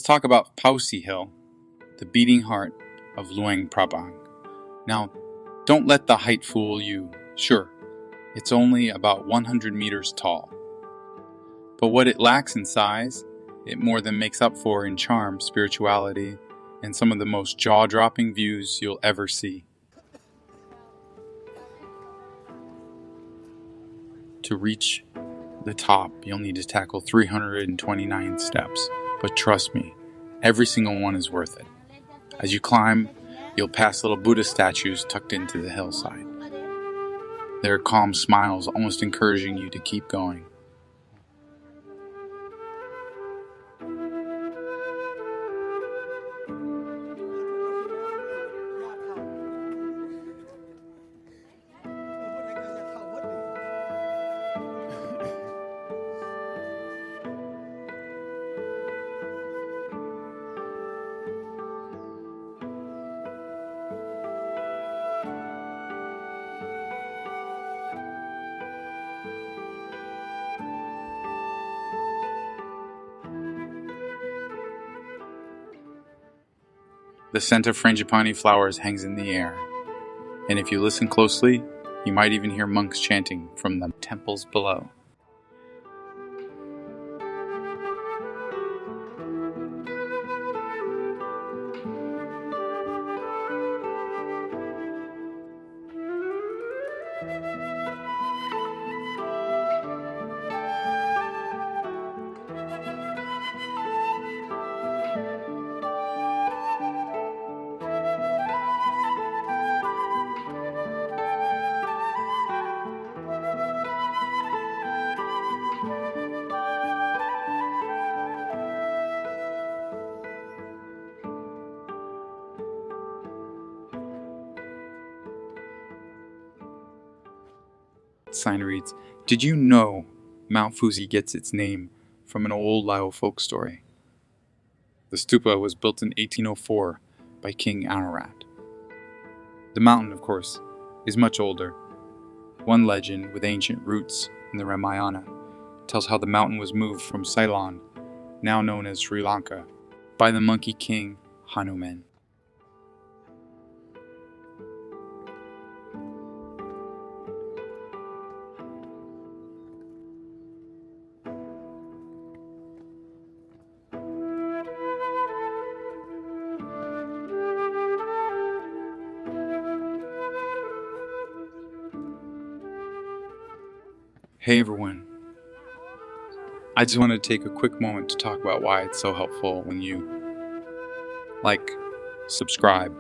let's talk about Pausi Hill, the beating heart of Luang Prabang. Now, don't let the height fool you. Sure, it's only about 100 meters tall. But what it lacks in size, it more than makes up for in charm, spirituality, and some of the most jaw-dropping views you'll ever see. To reach the top, you'll need to tackle 329 steps, but trust me, every single one is worth it. As you climb, you'll pass little Buddha statues tucked into the hillside. Their calm smiles almost encouraging you to keep going. The scent of frangipani flowers hangs in the air, and if you listen closely, you might even hear monks chanting from the temples below. Sign reads, "Did you know Mount Fuji gets its name from an old Lao folk story?" The stupa was built in 1804 by King Anarat. The mountain, of course, is much older. One legend with ancient roots in the Ramayana tells how the mountain was moved from Ceylon, now known as Sri Lanka, by the monkey king Hanuman. Hey everyone, I just want to take a quick moment to talk about why it's so helpful when you like, subscribe,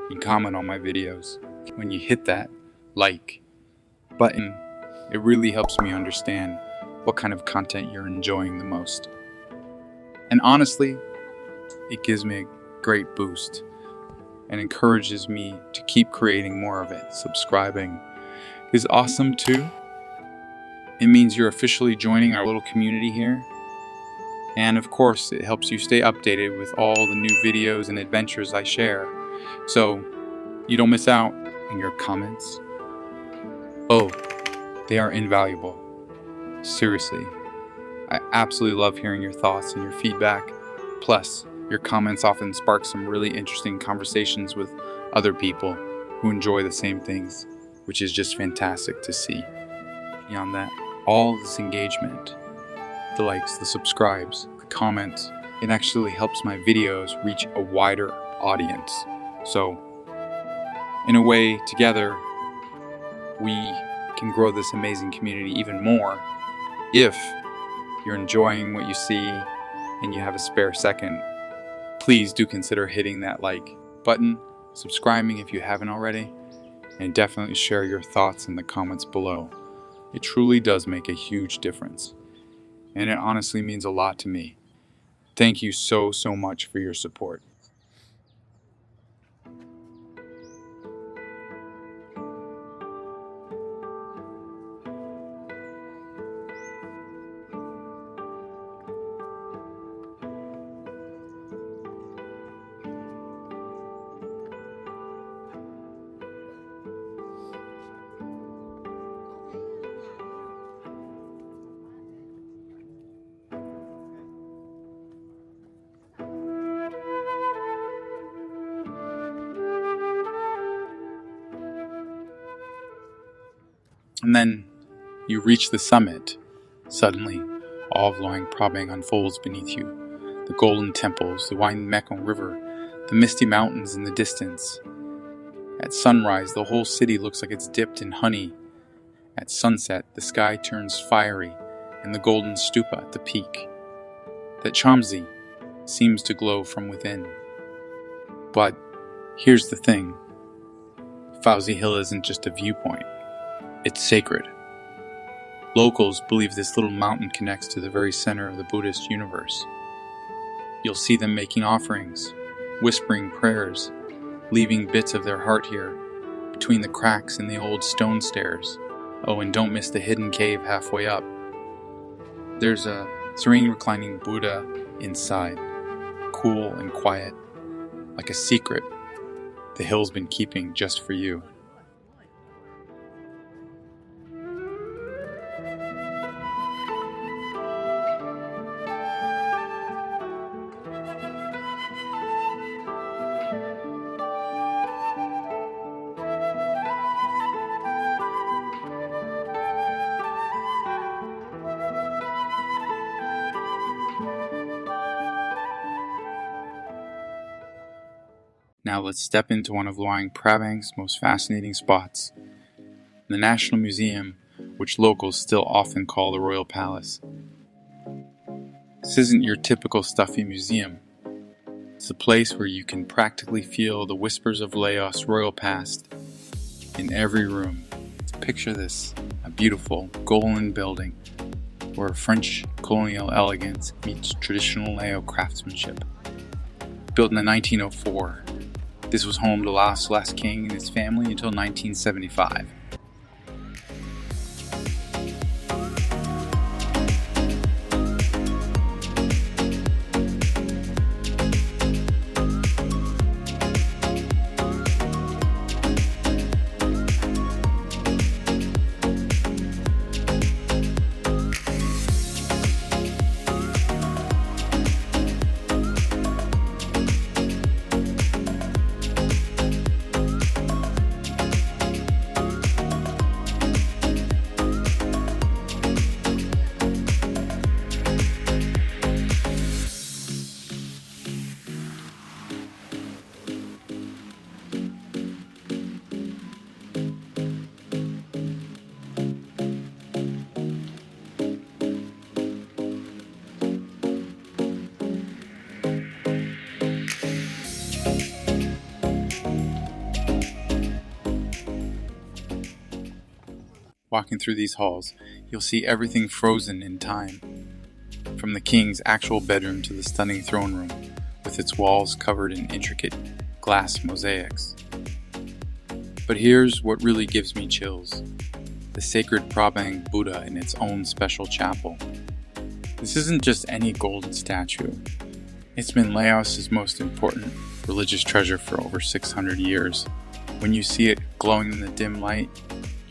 and comment on my videos. When you hit that like button, it really helps me understand what kind of content you're enjoying the most. And honestly, it gives me a great boost and encourages me to keep creating more of it. Subscribing is awesome too. It means you're officially joining our little community here. And of course, it helps you stay updated with all the new videos and adventures I share, so you don't miss out on your comments. Oh, they are invaluable. Seriously, I absolutely love hearing your thoughts and your feedback. Plus, your comments often spark some really interesting conversations with other people who enjoy the same things, which is just fantastic to see. Beyond that, all this engagement, the likes, the subscribes, the comments, it actually helps my videos reach a wider audience. So, in a way, together, we can grow this amazing community even more. If you're enjoying what you see and you have a spare second, please do consider hitting that like button, subscribing if you haven't already, and definitely share your thoughts in the comments below. It truly does make a huge difference, and it honestly means a lot to me. Thank you so much for your support. And then you reach the summit. Suddenly, all of Luang Prabang unfolds beneath you. The golden temples, the winding Mekong River, the misty mountains in the distance. At sunrise, the whole city looks like it's dipped in honey. At sunset, the sky turns fiery, and the golden stupa at the peak. That Chamzi seems to glow from within. But here's the thing. Fauzi Hill isn't just a viewpoint. It's sacred. Locals believe this little mountain connects to the very center of the Buddhist universe. You'll see them making offerings, whispering prayers, leaving bits of their heart here, between the cracks in the old stone stairs. Oh, and don't miss the hidden cave halfway up. There's a serene reclining Buddha inside, cool and quiet, like a secret the hill's been keeping just for you. Now let's step into one of Luang Prabang's most fascinating spots, the National Museum, which locals still often call the Royal Palace. This isn't your typical stuffy museum. It's a place where you can practically feel the whispers of Laos' royal past in every room. Picture this, a beautiful golden building where French colonial elegance meets traditional Lao craftsmanship. Built in 1904, this was home to Laos' last king and his family until 1975. Walking through these halls, you'll see everything frozen in time. From the king's actual bedroom to the stunning throne room, with its walls covered in intricate glass mosaics. But here's what really gives me chills. The sacred Prabang Buddha in its own special chapel. This isn't just any golden statue. It's been Laos's most important religious treasure for over 600 years. When you see it glowing in the dim light,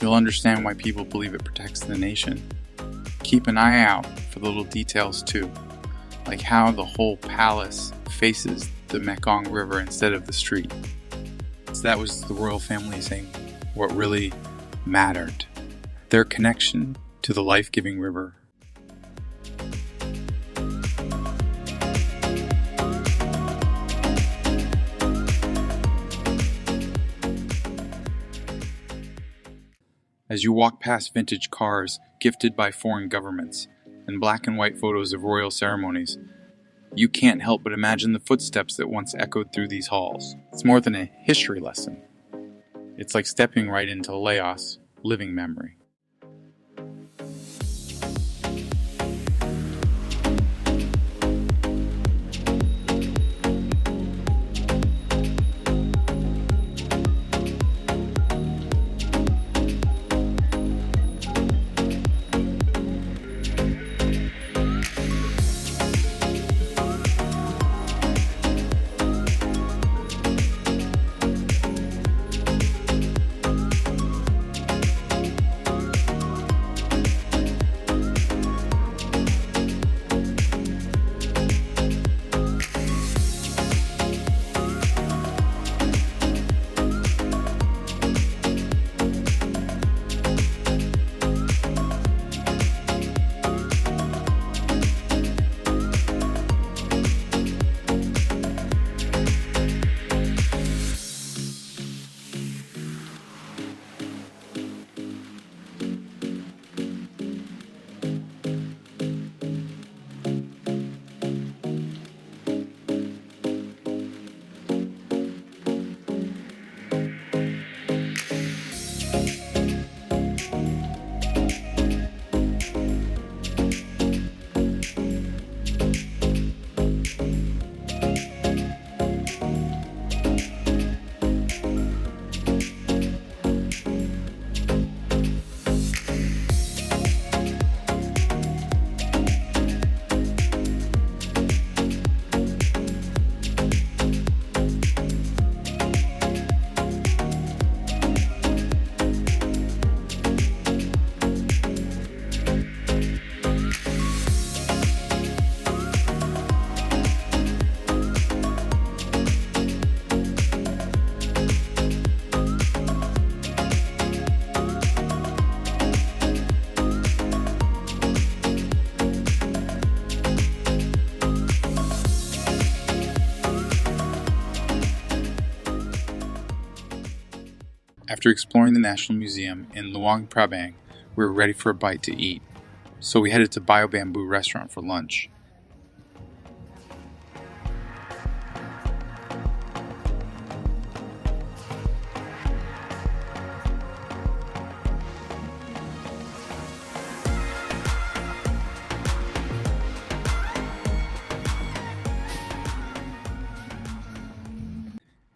you'll understand why people believe it protects the nation. Keep an eye out for the little details too, like how the whole palace faces the Mekong River instead of the street. So that was the royal family saying what really mattered, their connection to the life-giving river. As you walk past vintage cars gifted by foreign governments and black and white photos of royal ceremonies, you can't help but imagine the footsteps that once echoed through these halls. It's more than a history lesson. It's like stepping right into Laos' living memory. After exploring the National Museum in Luang Prabang, we were ready for a bite to eat, so we headed to Bio Bamboo Restaurant for lunch.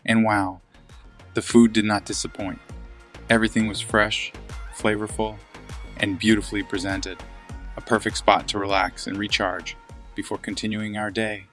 And wow, the food did not disappoint. Everything was fresh, flavorful, and beautifully presented. A perfect spot to relax and recharge before continuing our day.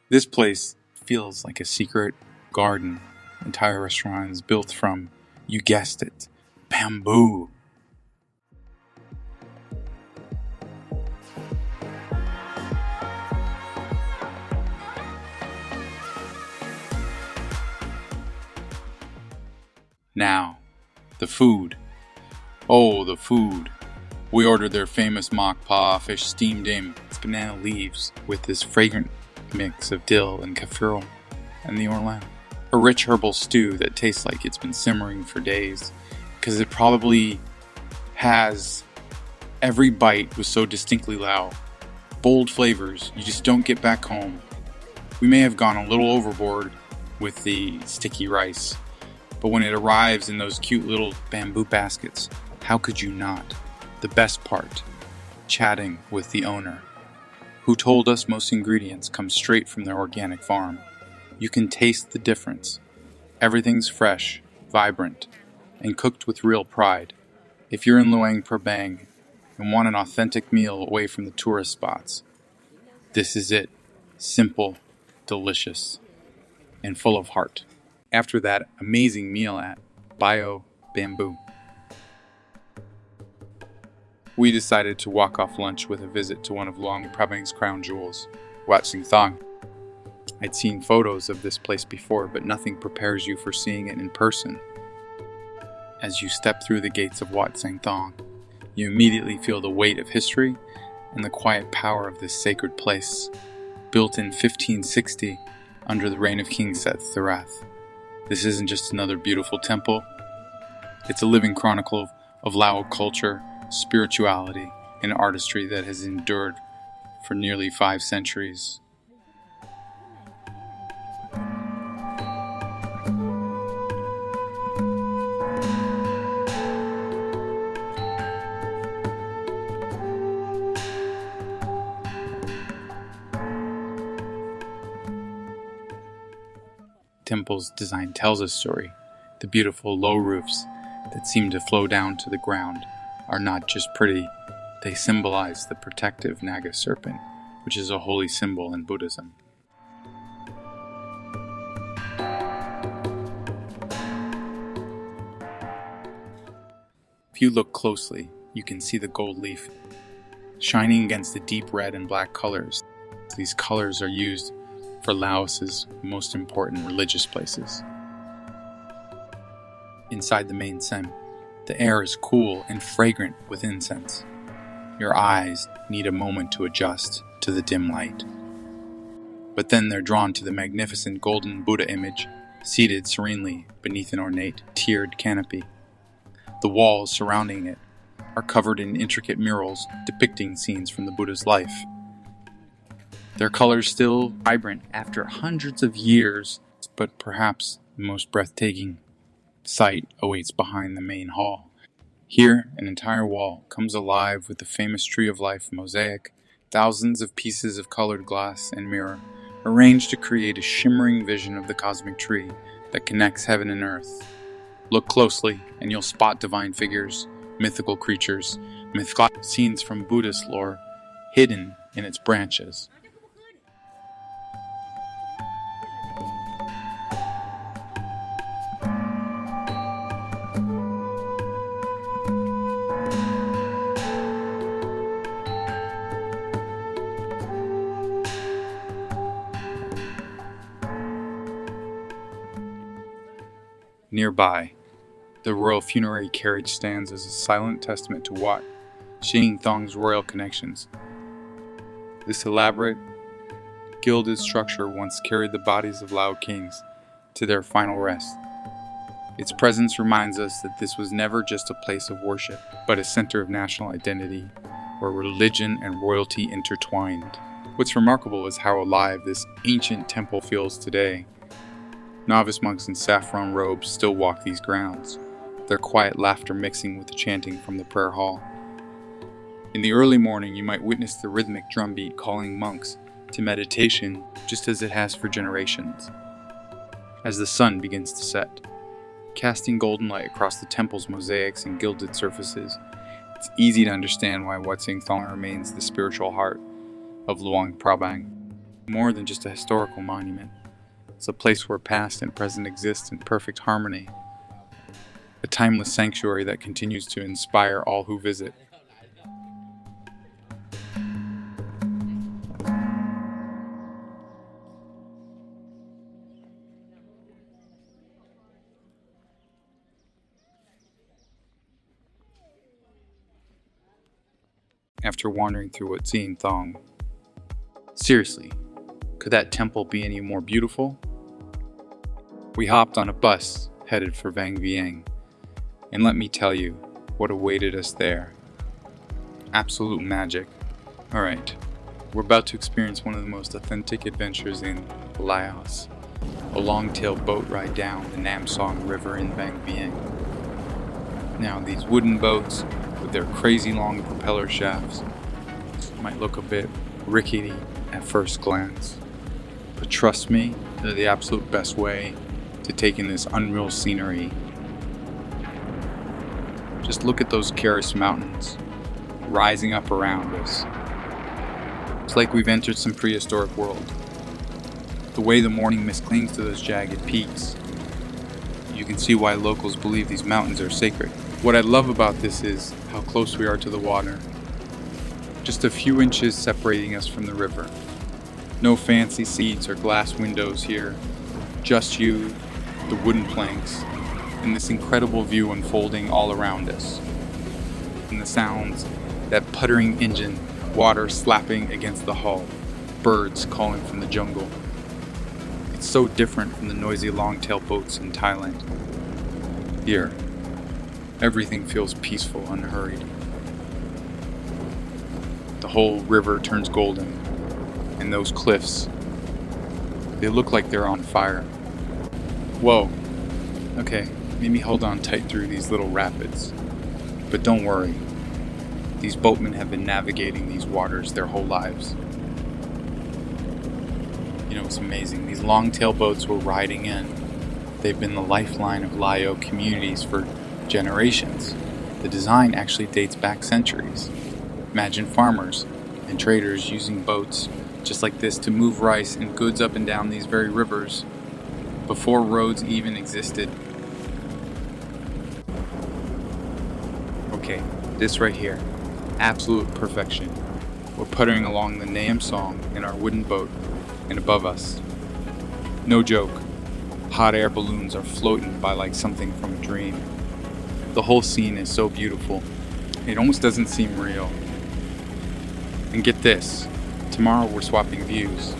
This place feels like a secret garden. The entire restaurant is built from, you guessed it, bamboo. Now, the food. Oh, the food. We ordered their famous mock pa fish steamed in banana leaves with this fragrant mix of dill and kaffir and the orlan. A rich herbal stew that tastes like it's been simmering for days, because it probably has. Every bite was so distinctly Lao. Bold flavors you just don't get back home. We may have gone a little overboard with the sticky rice, but when it arrives in those cute little bamboo baskets, how could you not? The best part, chatting with the owner, who told us most ingredients come straight from their organic farm. You can taste the difference. Everything's fresh, vibrant, and cooked with real pride. If you're in Luang Prabang and want an authentic meal away from the tourist spots, this is it. Simple, delicious, and full of heart. After that amazing meal at Bio Bamboo, we decided to walk off lunch with a visit to one of Luang Prabang's crown jewels, Wat Sing Thong. I'd seen photos of this place before, but nothing prepares you for seeing it in person. As you step through the gates of Wat Sing Thong, you immediately feel the weight of history and the quiet power of this sacred place, built in 1560 under the reign of King Set Therath. This isn't just another beautiful temple, it's a living chronicle of Lao culture, spirituality, and artistry that has endured for nearly 5 centuries. Temple's design tells a story. The beautiful low roofs that seem to flow down to the ground are not just pretty, they symbolize the protective Naga serpent, which is a holy symbol in Buddhism. If you look closely, you can see the gold leaf shining against the deep red and black colors. These colors are used for Laos's most important religious places. Inside the main sem, the air is cool and fragrant with incense. Your eyes need a moment to adjust to the dim light. But then they're drawn to the magnificent golden Buddha image, seated serenely beneath an ornate, tiered canopy. The walls surrounding it are covered in intricate murals depicting scenes from the Buddha's life. Their colors still vibrant after hundreds of years, but perhaps the most breathtaking sight awaits behind the main hall. Here, an entire wall comes alive with the famous Tree of Life mosaic, thousands of pieces of colored glass and mirror, arranged to create a shimmering vision of the cosmic tree that connects heaven and earth. Look closely, and you'll spot divine figures, mythical creatures, mythological scenes from Buddhist lore hidden in its branches. Nearby, the royal funerary carriage stands as a silent testament to Wat Xing Thong's royal connections. This elaborate, gilded structure once carried the bodies of Lao kings to their final rest. Its presence reminds us that this was never just a place of worship, but a center of national identity, where religion and royalty intertwined. What's remarkable is how alive this ancient temple feels today. Novice monks in saffron robes still walk these grounds, their quiet laughter mixing with the chanting from the prayer hall. In the early morning, you might witness the rhythmic drumbeat calling monks to meditation, just as it has for generations. As the sun begins to set, casting golden light across the temple's mosaics and gilded surfaces, it's easy to understand why Wat Xing Thong remains the spiritual heart of Luang Prabang. More than just a historical monument, it's a place where past and present exist in perfect harmony. A timeless sanctuary that continues to inspire all who visit. After wandering through Wat Xing Thong, seriously, could that temple be any more beautiful? We hopped on a bus headed for Vang Vieng, and let me tell you what awaited us there. Absolute magic. Alright, we're about to experience one of the most authentic adventures in Laos, a long-tail boat ride down the Nam Song River in Vang Vieng. Now, these wooden boats with their crazy long propeller shafts might look a bit rickety at first glance, but trust me, they're the absolute best way to take in this unreal scenery. Just look at those Keris mountains rising up around us. It's like we've entered some prehistoric world. The way the morning mist clings to those jagged peaks, you can see why locals believe these mountains are sacred. What I love about this is how close we are to the water. Just a few inches separating us from the river. No fancy seats or glass windows here. Just you, the wooden planks, and this incredible view unfolding all around us. And the sounds, that puttering engine, water slapping against the hull, birds calling from the jungle. It's so different from the noisy long-tail boats in Thailand. Here, everything feels peaceful, unhurried. The whole river turns golden, and those cliffs, they look like they're on fire. Whoa. Okay, maybe hold on tight through these little rapids. But don't worry. These boatmen have been navigating these waters their whole lives. You know, it's amazing. These long-tail boats we're riding in, they've been the lifeline of Lao communities for generations. The design actually dates back centuries. Imagine farmers and traders using boats just like this to move rice and goods up and down these very rivers before roads even existed. Okay, this right here, absolute perfection. We're puttering along the Nam Song in our wooden boat, and above us, no joke, hot air balloons are floating by like something from a dream. The whole scene is so beautiful, it almost doesn't seem real. And get this, tomorrow we're swapping views.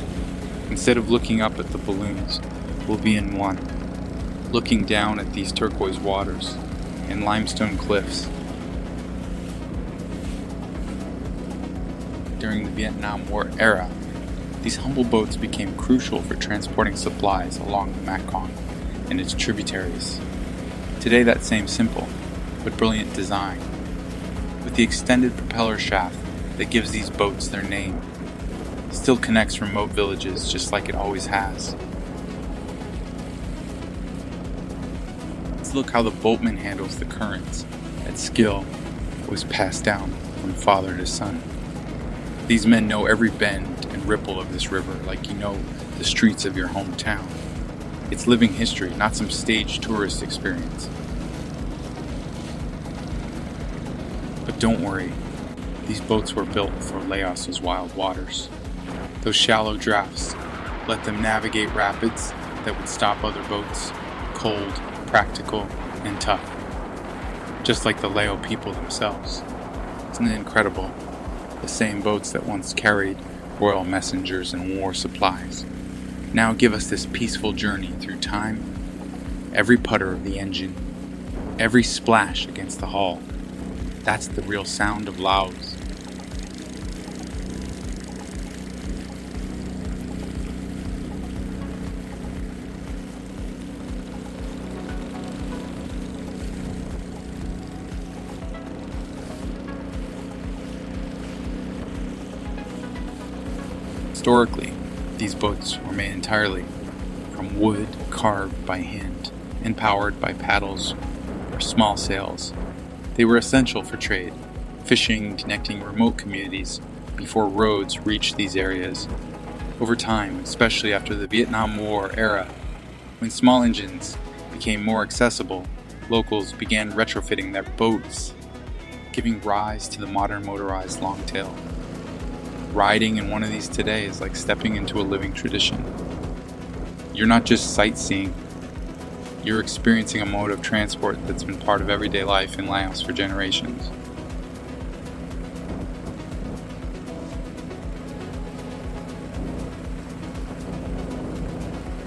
Instead of looking up at the balloons, we'll be in one, looking down at these turquoise waters and limestone cliffs. During the Vietnam War era, these humble boats became crucial for transporting supplies along the Mekong and its tributaries. Today that same simple but brilliant design, with the extended propeller shaft that gives these boats their name, still connects remote villages just like it always has. Let's look how the boatman handles the currents. That skill was passed down from father to son. These men know every bend and ripple of this river like you know the streets of your hometown. It's living history, not some staged tourist experience. But don't worry, these boats were built for Laos's wild waters. Those shallow drafts let them navigate rapids that would stop other boats, cold, practical and tough, just like the Lao people themselves. Isn't it incredible? The same boats that once carried royal messengers and war supplies now give us this peaceful journey through time. Every putter of the engine, every splash against the hull, that's the real sound of Laos. Historically, these boats were made entirely from wood carved by hand and powered by paddles or small sails. They were essential for trade, fishing, connecting remote communities before roads reached these areas. Over time, especially after the Vietnam War era, when small engines became more accessible, locals began retrofitting their boats, giving rise to the modern motorized longtail. Riding in one of these today is like stepping into a living tradition. You're not just sightseeing, you're experiencing a mode of transport that's been part of everyday life in Laos for generations.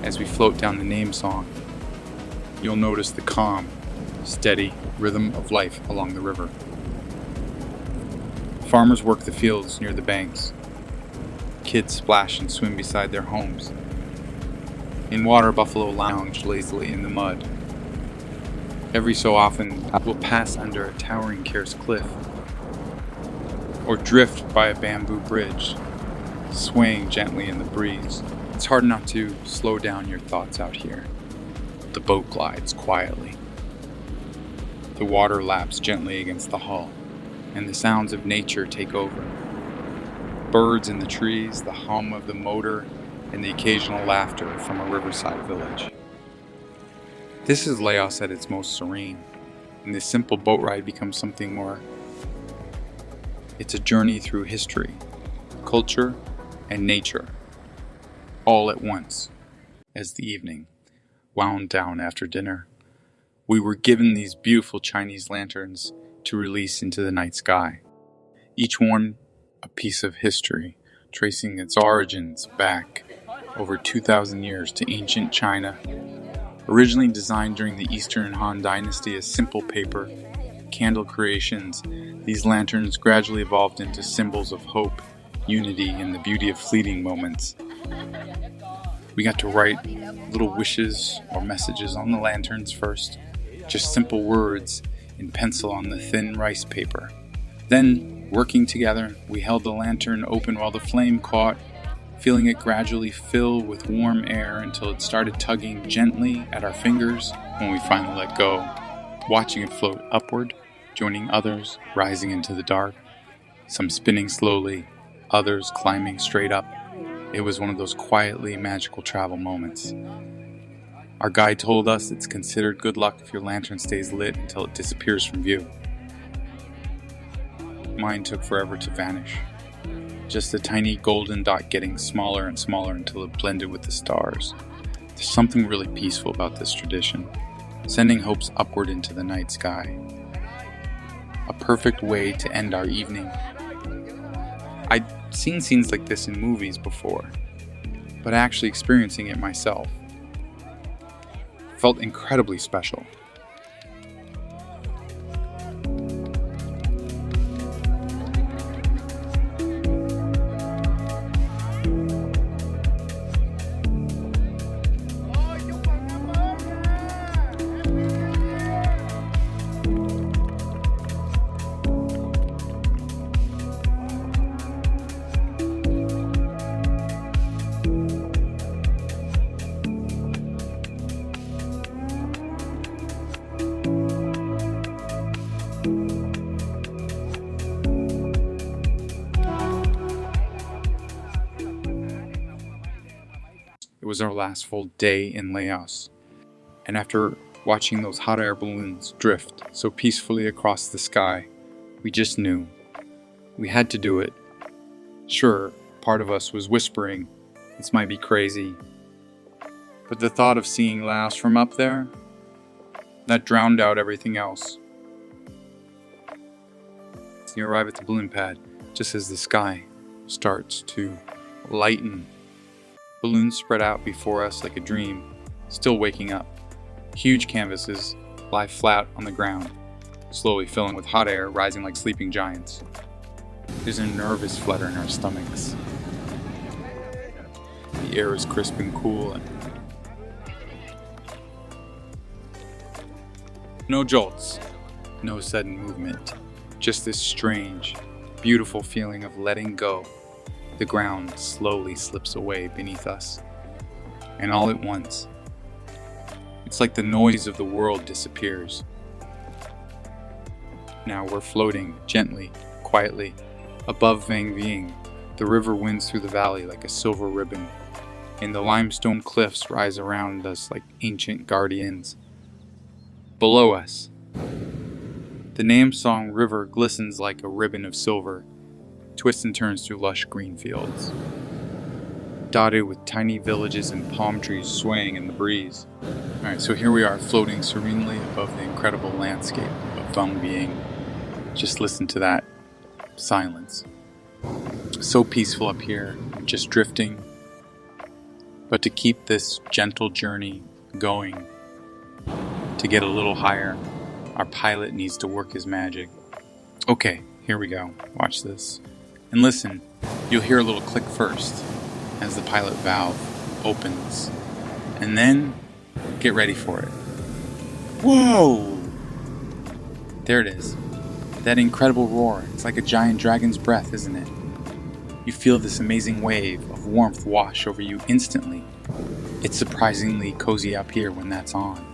As we float down the name song, you'll notice the calm, steady rhythm of life along the river. Farmers work the fields near the banks. Kids splash and swim beside their homes. In water, buffalo lounge lazily in the mud. Every so often, we'll pass under a towering Ker's cliff, or drift by a bamboo bridge, swaying gently in the breeze. It's hard not to slow down your thoughts out here. The boat glides quietly. The water laps gently against the hull, and the sounds of nature take over. Birds in the trees, the hum of the motor, and the occasional laughter from a riverside village. This is Laos at its most serene, and this simple boat ride becomes something more. It's a journey through history, culture, and nature, all at once. As the evening wound down after dinner, we were given these beautiful Chinese lanterns to release into the night sky, each one a piece of history, tracing its origins back over 2,000 years to ancient China. Originally designed during the Eastern Han Dynasty as simple paper candle creations, these lanterns gradually evolved into symbols of hope, unity, and the beauty of fleeting moments. We got to write little wishes or messages on the lanterns first, just simple words in pencil on the thin rice paper. Then, working together, we held the lantern open while the flame caught, feeling it gradually fill with warm air until it started tugging gently at our fingers when we finally let go, watching it float upward, joining others, rising into the dark, some spinning slowly, others climbing straight up. It was one of those quietly magical travel moments. Our guide told us it's considered good luck if your lantern stays lit until it disappears from view. Mine took forever to vanish. Just a tiny golden dot getting smaller and smaller until it blended with the stars. There's something really peaceful about this tradition, sending hopes upward into the night sky. A perfect way to end our evening. I'd seen scenes like this in movies before, but actually experiencing it myself felt incredibly special. It was our last full day in Laos, and after watching those hot air balloons drift so peacefully across the sky, we just knew we had to do it. Sure, part of us was whispering, this might be crazy, but the thought of seeing Laos from up there, that drowned out everything else. You arrive at the balloon pad just as the sky starts to lighten. Balloons spread out before us like a dream, still waking up. Huge canvases lie flat on the ground, slowly filling with hot air rising like sleeping giants. There's a nervous flutter in our stomachs. The air is crisp and cool, and no jolts, no sudden movement, just this strange, beautiful feeling of letting go. The ground slowly slips away beneath us, and all at once, it's like the noise of the world disappears. Now we're floating gently, quietly, above Vang Vieng. The river winds through the valley like a silver ribbon, and the limestone cliffs rise around us like ancient guardians. Below us, the Namsong River glistens like a ribbon of silver, twists and turns through lush green fields, dotted with tiny villages and palm trees swaying in the breeze. Alright, so here we are floating serenely above the incredible landscape of Vang Vieng. Just listen to that silence. So peaceful up here, just drifting. But to keep this gentle journey going, to get a little higher, our pilot needs to work his magic. Okay, here we go. Watch this. And listen, you'll hear a little click first as the pilot valve opens. And then, get ready for it. Whoa! There it is. That incredible roar. It's like a giant dragon's breath, isn't it? You feel this amazing wave of warmth wash over you instantly. It's surprisingly cozy up here when that's on.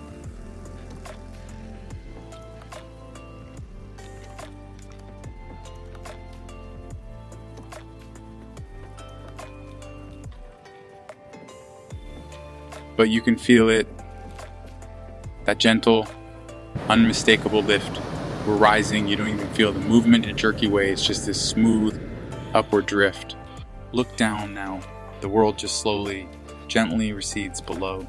But you can feel it, that gentle, unmistakable lift. We're rising, you don't even feel the movement in a jerky way, it's just this smooth, upward drift. Look down now, the world just slowly, gently recedes below.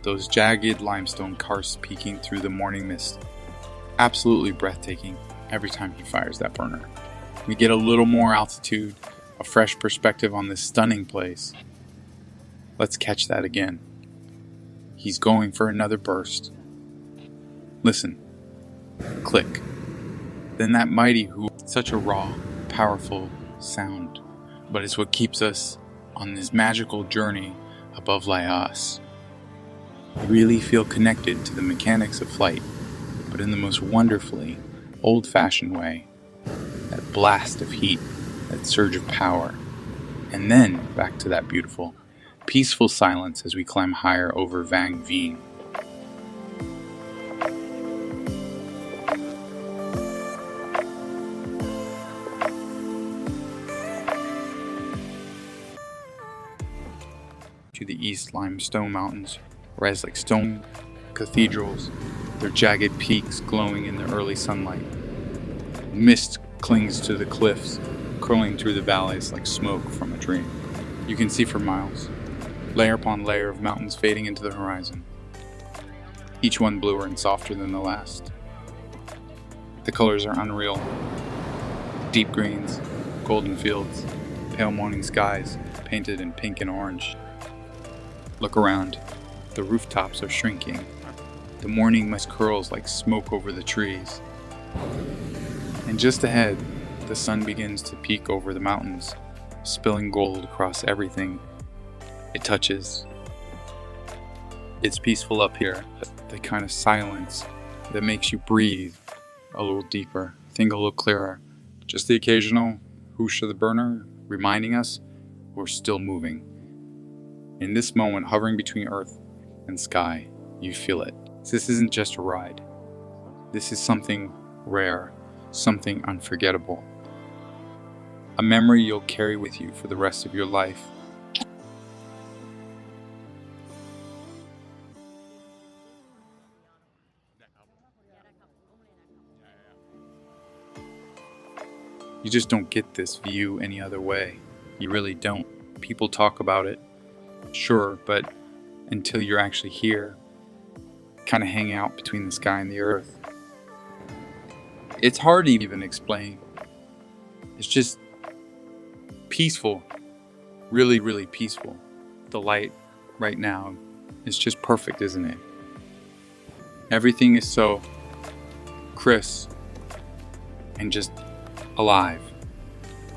Those jagged limestone karsts peeking through the morning mist. Absolutely breathtaking every time he fires that burner. We get a little more altitude, a fresh perspective on this stunning place. Let's catch that again. He's going for another burst. Listen. Click. Then that mighty hoop, such a raw, powerful sound, but it's what keeps us on this magical journey above Laos. You really feel connected to the mechanics of flight, but in the most wonderfully old-fashioned way. That blast of heat, that surge of power, and then back to that beautiful, peaceful silence as we climb higher over Vang Vieng. To the east, limestone mountains rise like stone cathedrals, their jagged peaks glowing in the early sunlight. Mist clings to the cliffs, curling through the valleys like smoke from a dream. You can see for miles, layer upon layer of mountains fading into the horizon, each one bluer and softer than the last. The colors are unreal. Deep greens, golden fields, pale morning skies painted in pink and orange. Look around. The rooftops are shrinking. The morning mist curls like smoke over the trees. And just ahead, the sun begins to peek over the mountains, spilling gold across everything it touches. It's peaceful up here, the kind of silence that makes you breathe a little deeper, think a little clearer. Just the occasional whoosh of the burner reminding us we're still moving. In this moment, hovering between earth and sky, you feel it. This isn't just a ride. This is something rare, something unforgettable. A memory you'll carry with you for the rest of your life. You just don't get this view any other way. You really don't. People talk about it, sure, but until you're actually here, kind of hang out between the sky and the earth. It's hard to even explain. It's just peaceful, really, really peaceful. The light right now is just perfect, isn't it? Everything is so crisp and just alive.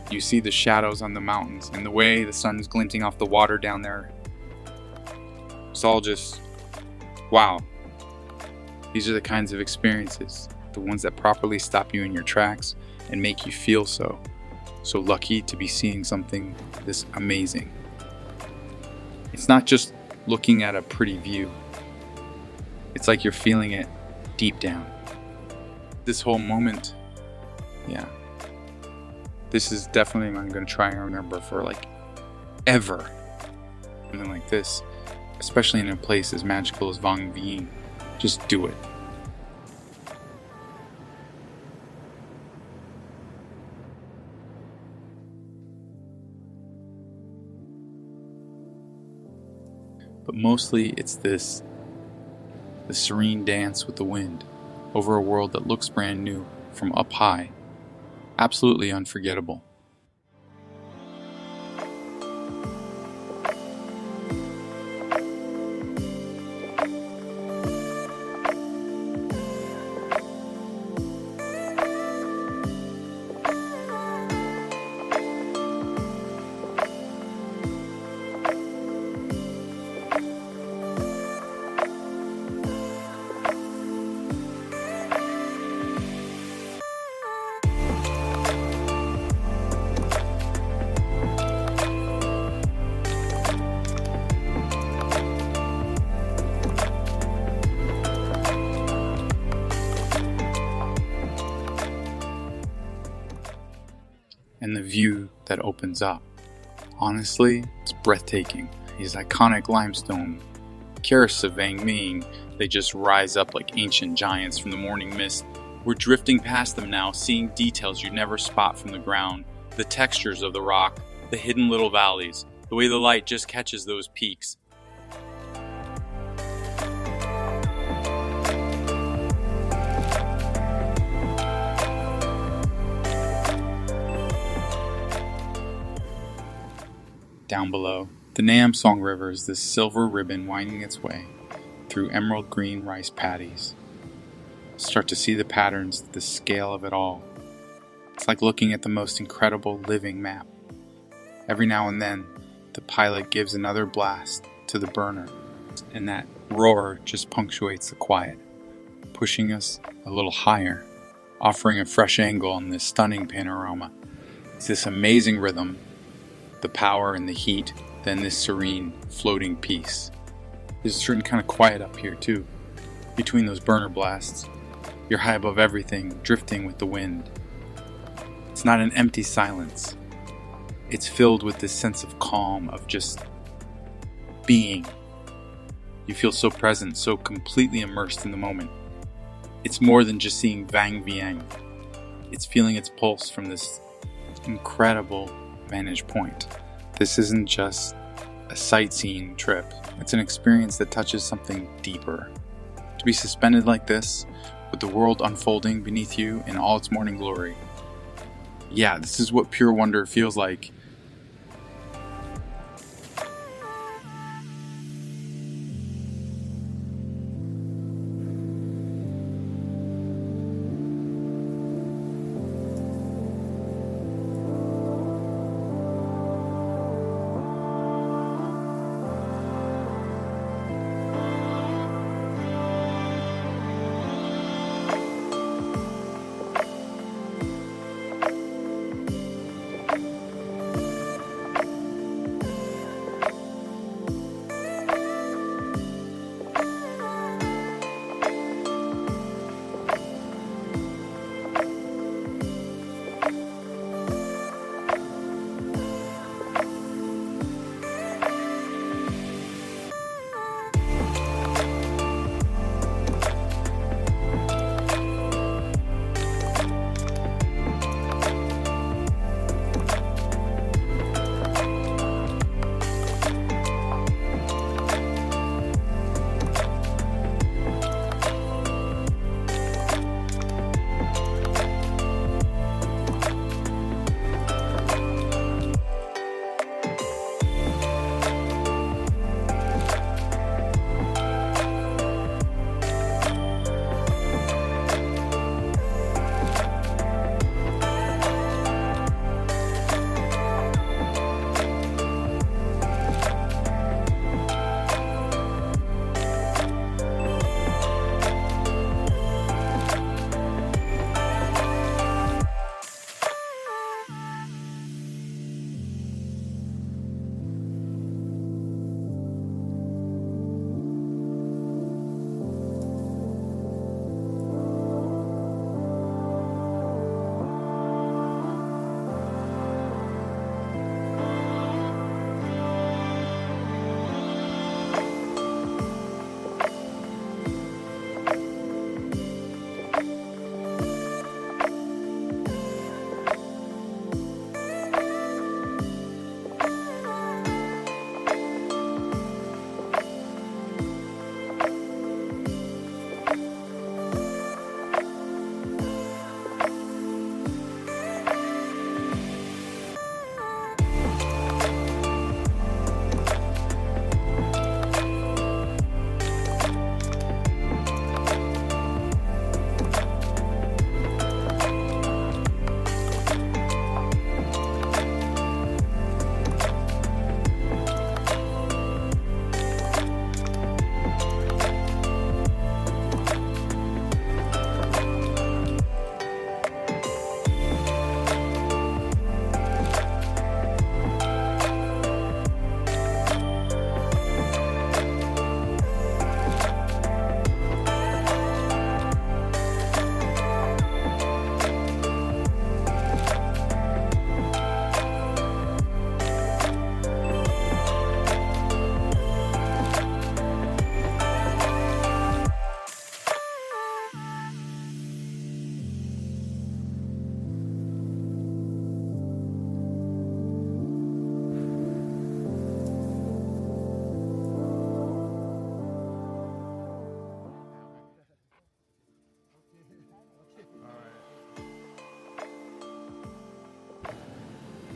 You see the shadows on the mountains and the way the sun's glinting off the water down there. It's all just, wow. These are the kinds of experiences, the ones that properly stop you in your tracks and make you feel so lucky to be seeing something this amazing. It's not just looking at a pretty view. It's like you're feeling it deep down. This whole moment, yeah. This is definitely I'm going to try and remember for like ever. Something like this, especially in a place as magical as Vang Vieng. Just do it. But mostly it's this, the serene dance with the wind over a world that looks brand new from up high. Absolutely unforgettable. And the view that opens up. Honestly, it's breathtaking. These iconic limestone carousels of Vang Vieng, they just rise up like ancient giants from the morning mist. We're drifting past them now, seeing details you'd never spot from the ground. The textures of the rock, the hidden little valleys, the way the light just catches those peaks. Down below, the Nam Song River is this silver ribbon winding its way through emerald green rice paddies. Start to see the patterns, the scale of it all. It's like looking at the most incredible living map. Every now and then, the pilot gives another blast to the burner, and that roar just punctuates the quiet, pushing us a little higher, offering a fresh angle on this stunning panorama. It's this amazing rhythm, the power and the heat, then this serene, floating peace. There's a certain kind of quiet up here too. Between those burner blasts, you're high above everything, drifting with the wind. It's not an empty silence. It's filled with this sense of calm, of just being. You feel so present, so completely immersed in the moment. It's more than just seeing Vang Vieng. It's feeling its pulse from this incredible vantage point. This isn't just a sightseeing trip. It's an experience that touches something deeper. To be suspended like this, with the world unfolding beneath you in all its morning glory. Yeah, this is what pure wonder feels like.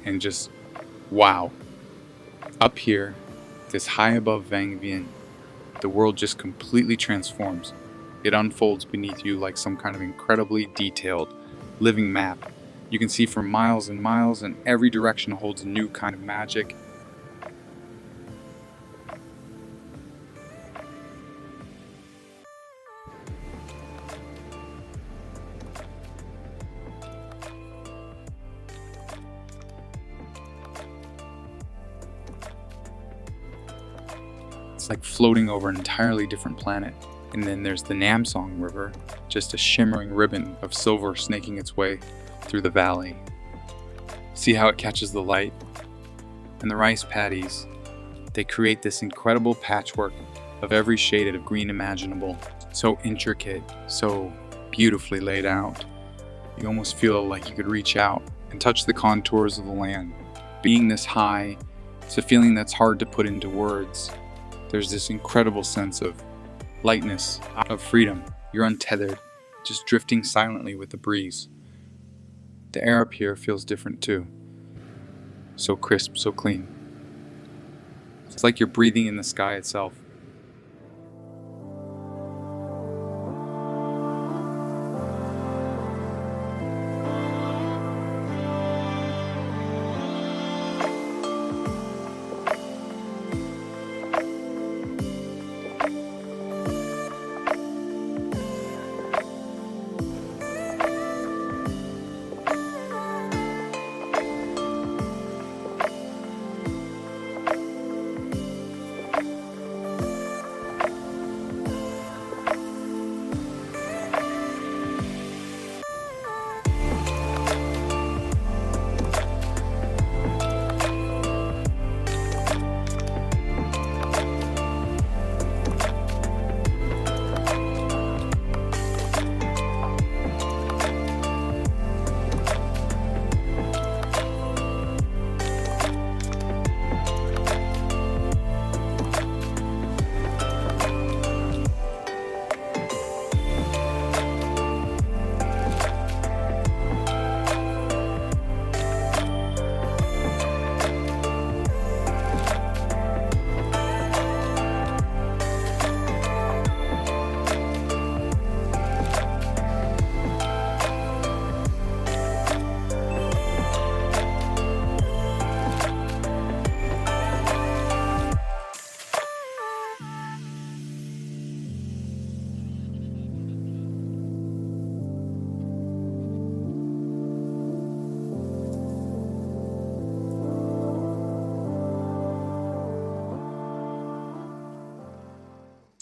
and just wow. Up here, this high above Vang Vieng, the world just completely transforms. It unfolds beneath you like some kind of incredibly detailed, living map. You can see for miles and miles, and every direction holds a new kind of magic. It's like floating over an entirely different planet. And then there's the Namsong River, just a shimmering ribbon of silver snaking its way through the valley. See how it catches the light? And the rice paddies, they create this incredible patchwork of every shade of green imaginable. So intricate, so beautifully laid out. You almost feel like you could reach out and touch the contours of the land. Being this high, it's a feeling that's hard to put into words. There's this incredible sense of lightness, of freedom. You're untethered, just drifting silently with the breeze. The air up here feels different too. So crisp, so clean. It's like you're breathing in the sky itself.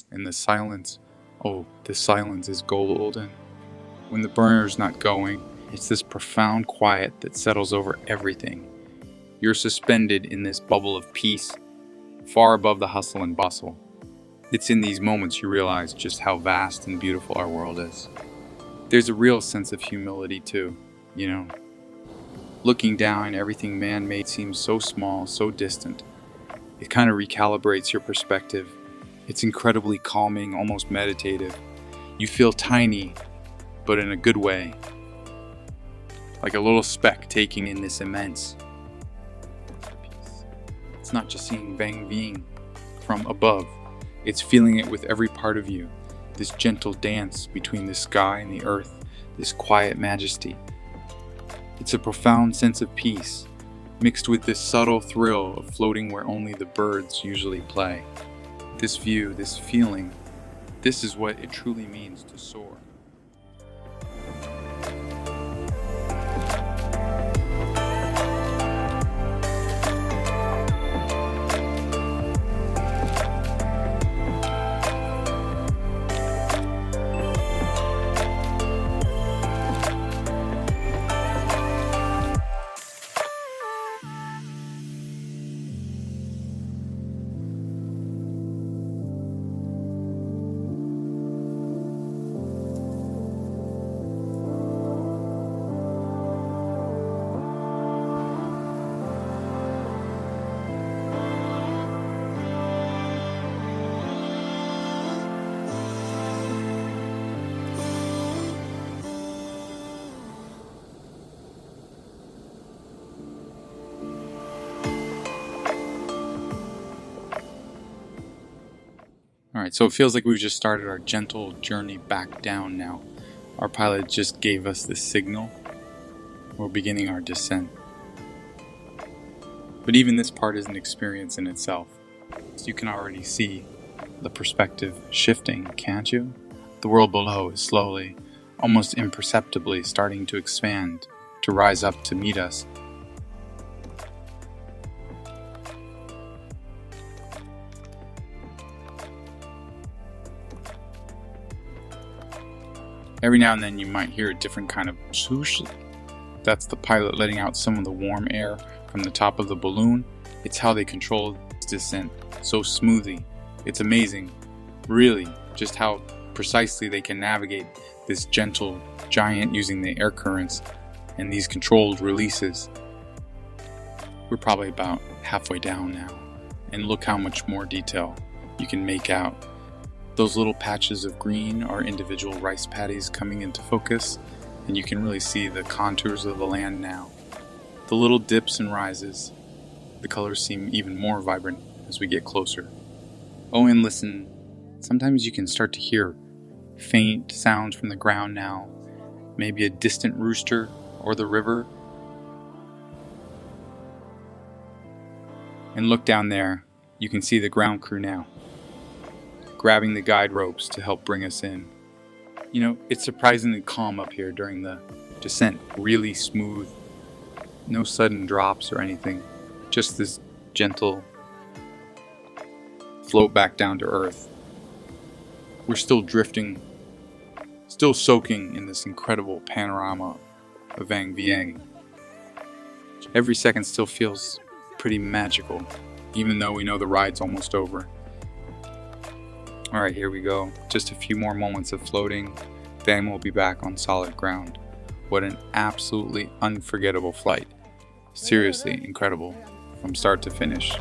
And the silence, oh, the silence is golden. When the burner's not going, it's this profound quiet that settles over everything. You're suspended in this bubble of peace, far above the hustle and bustle. It's in these moments you realize just how vast and beautiful our world is. There's a real sense of humility too, you know. Looking down, everything man-made seems so small, so distant. It kind of recalibrates your perspective. It's incredibly calming, almost meditative. You feel tiny, but in a good way. Like a little speck taking in this immense piece. It's not just seeing Vang Vieng from above. It's feeling it with every part of you. This gentle dance between the sky and the earth. This quiet majesty. It's a profound sense of peace, mixed with this subtle thrill of floating where only the birds usually play. This view, this feeling, this is what it truly means to soar. Alright, so it feels like we've just started our gentle journey back down now. Our pilot just gave us the signal. We're beginning our descent. But even this part is an experience in itself. So you can already see the perspective shifting, can't you? The world below is slowly, almost imperceptibly starting to expand, to rise up to meet us. Every now and then you might hear a different kind of swoosh. That's the pilot letting out some of the warm air from the top of the balloon. It's how they control this descent so smoothly. It's amazing, really, just how precisely they can navigate this gentle giant using the air currents and these controlled releases. We're probably about halfway down now, and look how much more detail you can make out. Those little patches of green are individual rice paddies coming into focus, and you can really see the contours of the land now. The little dips and rises, the colors seem even more vibrant as we get closer. Oh, and listen, sometimes you can start to hear faint sounds from the ground now, maybe a distant rooster or the river. And look down there, you can see the ground crew now, grabbing the guide ropes to help bring us in. You know, it's surprisingly calm up here during the descent, really smooth. No sudden drops or anything, just this gentle float back down to earth. We're still drifting, still soaking in this incredible panorama of Vang Vieng. Every second still feels pretty magical, even though we know the ride's almost over. Alright, here we go. Just a few more moments of floating, then we'll be back on solid ground. What an absolutely unforgettable flight. Seriously incredible from start to finish.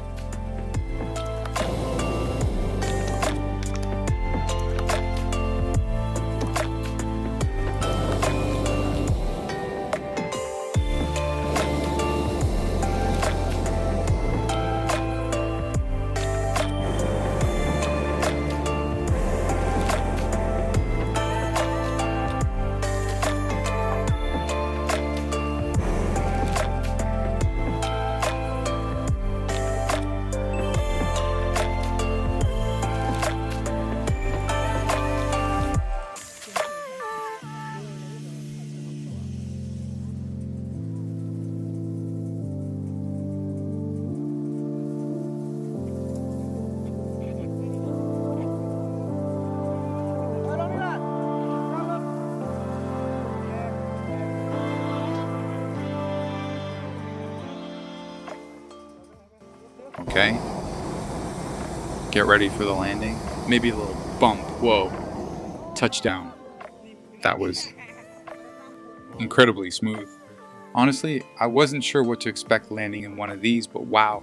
Okay, get ready for the landing. Maybe a little bump. Whoa, touchdown. That was incredibly smooth. Honestly, I wasn't sure what to expect landing in one of these, but wow,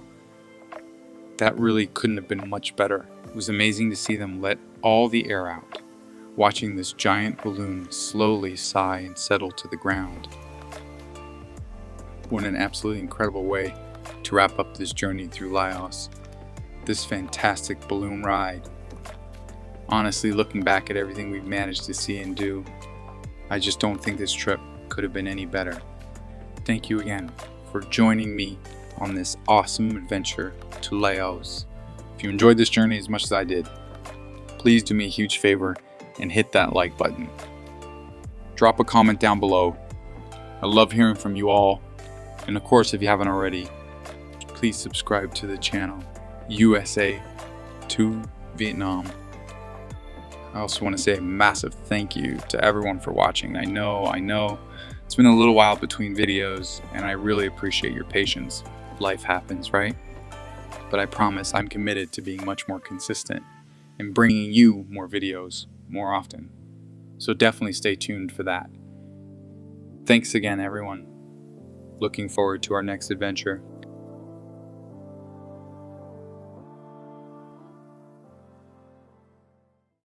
that really couldn't have been much better. It was amazing to see them let all the air out, watching this giant balloon slowly sigh and settle to the ground. What an absolutely incredible way to wrap up this journey through Laos, this fantastic balloon ride. Honestly, looking back at everything we've managed to see and do, I just don't think this trip could have been any better. Thank you again for joining me on this awesome adventure to Laos. If you enjoyed this journey as much as I did, please do me a huge favor and hit that like button. Drop a comment down below. I love hearing from you all. And of course, if you haven't already, please subscribe to the channel, USA to Vietnam. I also want to say a massive thank you to everyone for watching. I know, it's been a little while between videos, and I really appreciate your patience. Life happens, right? But I promise I'm committed to being much more consistent and bringing you more videos more often. So definitely stay tuned for that. Thanks again, everyone. Looking forward to our next adventure.